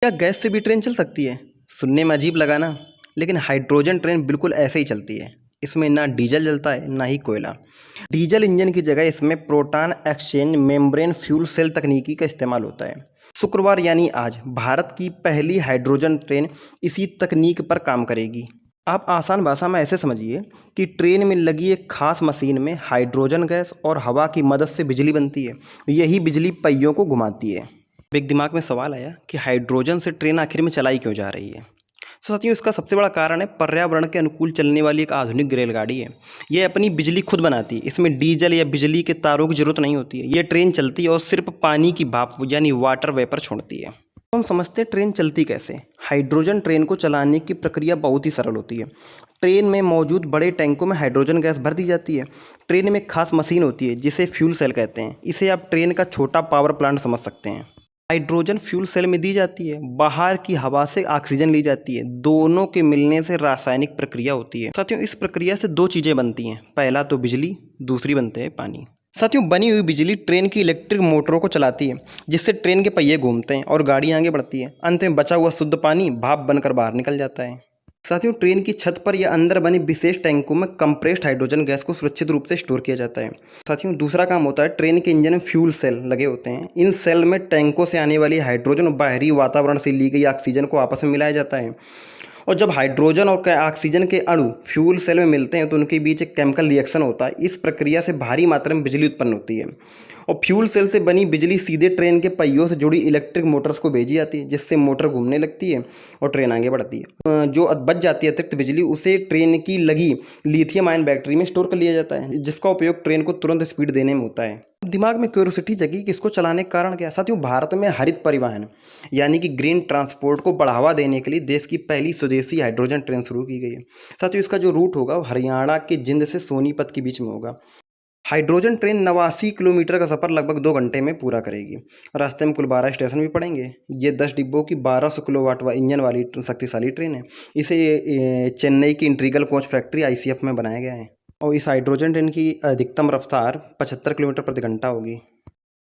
क्या गैस से भी ट्रेन चल सकती है? सुनने में अजीब लगा ना, लेकिन हाइड्रोजन ट्रेन बिल्कुल ऐसे ही चलती है। इसमें ना डीजल जलता है ना ही कोयला। डीजल इंजन की जगह इसमें proton exchange membrane fuel cell तकनीकी का इस्तेमाल होता है। शुक्रवार यानी आज भारत की पहली हाइड्रोजन ट्रेन इसी तकनीक पर काम करेगी। आप आसान भाषा में ऐसे समझिए कि ट्रेन में लगी एक खास मशीन में हाइड्रोजन गैस और हवा की मदद से बिजली बनती है। यही बिजली पहियों को घुमाती है। अब एक दिमाग में सवाल आया कि हाइड्रोजन से ट्रेन आखिर में चलाई क्यों जा रही है। तो साथियों, इसका सबसे बड़ा कारण है पर्यावरण के अनुकूल चलने वाली एक आधुनिक रेलगाड़ी है। ये अपनी बिजली खुद बनाती है। इसमें डीजल या बिजली के तारों की जरूरत नहीं होती है। ये ट्रेन चलती है और सिर्फ पानी की भाप यानी वाटर वेपर छोड़ती है। तो हम समझते हैं ट्रेन चलती कैसे। हाइड्रोजन ट्रेन को चलाने की प्रक्रिया बहुत ही सरल होती है। ट्रेन में मौजूद बड़े टैंकों में हाइड्रोजन गैस भर दी जाती है। ट्रेन में एक खास मशीन होती है जिसे फ्यूल सेल कहते हैं। इसे आप ट्रेन का छोटा पावर प्लांट समझ सकते हैं। हाइड्रोजन फ्यूल सेल में दी जाती है। बाहर की हवा से ऑक्सीजन ली जाती है। दोनों के मिलने से रासायनिक प्रक्रिया होती है। साथियों, इस प्रक्रिया से दो चीजें बनती हैं। पहला तो बिजली, दूसरी बनते हैं पानी। साथियों, बनी हुई बिजली ट्रेन की इलेक्ट्रिक मोटरों को चलाती है, जिससे ट्रेन के पहिए घूमते हैं और गाड़ी आगे बढ़ती है। अंत में बचा हुआ शुद्ध पानी भाप बनकर बाहर निकल जाता है। साथियों, ट्रेन की छत पर या अंदर बने विशेष टैंकों में कंप्रेस्ड हाइड्रोजन गैस को सुरक्षित रूप से स्टोर किया जाता है। साथियों, दूसरा काम होता है, ट्रेन के इंजन में फ्यूल सेल लगे होते हैं। इन सेल में टैंकों से आने वाली हाइड्रोजन और बाहरी वातावरण से ली गई ऑक्सीजन को आपस में मिलाया जाता है। और जब हाइड्रोजन और ऑक्सीजन के अणु फ्यूल सेल में मिलते हैं तो उनके बीच एक केमिकल रिएक्शन होता है। इस प्रक्रिया से भारी मात्रा में बिजली उत्पन्न होती है और फ्यूल सेल से बनी बिजली सीधे ट्रेन के पहियों से जुड़ी इलेक्ट्रिक मोटर्स को भेजी जाती है, जिससे मोटर घूमने लगती है और ट्रेन आगे बढ़ती है। जो बच जाती है अतिरिक्त बिजली, उसे ट्रेन की लगी लिथियम आयन बैटरी में स्टोर कर लिया जाता है, जिसका उपयोग ट्रेन को तुरंत स्पीड देने में होता है। दिमाग में क्यूरियोसिटी जगी कि इसको चलाने का कारण क्या है। साथियों, भारत में हरित परिवहन यानी कि ग्रीन ट्रांसपोर्ट को बढ़ावा देने के लिए देश की पहली स्वदेशी हाइड्रोजन ट्रेन शुरू की गई है। साथियों, इसका जो रूट होगा वो हरियाणा के जिंद से सोनीपत के बीच में होगा। हाइड्रोजन ट्रेन 89 किलोमीटर का सफर लगभग 2 घंटे में पूरा करेगी। रास्ते में कुल 12 स्टेशन भी पड़ेंगे। ये 10 डिब्बों की 1200 किलोवाट इंजन वाली शक्तिशाली ट्रेन है। इसे चेन्नई की इंटीग्रल कोच फैक्ट्री ICF में बनाया गया है और इस हाइड्रोजन ट्रेन की अधिकतम रफ्तार 75 किलोमीटर प्रति घंटा होगी।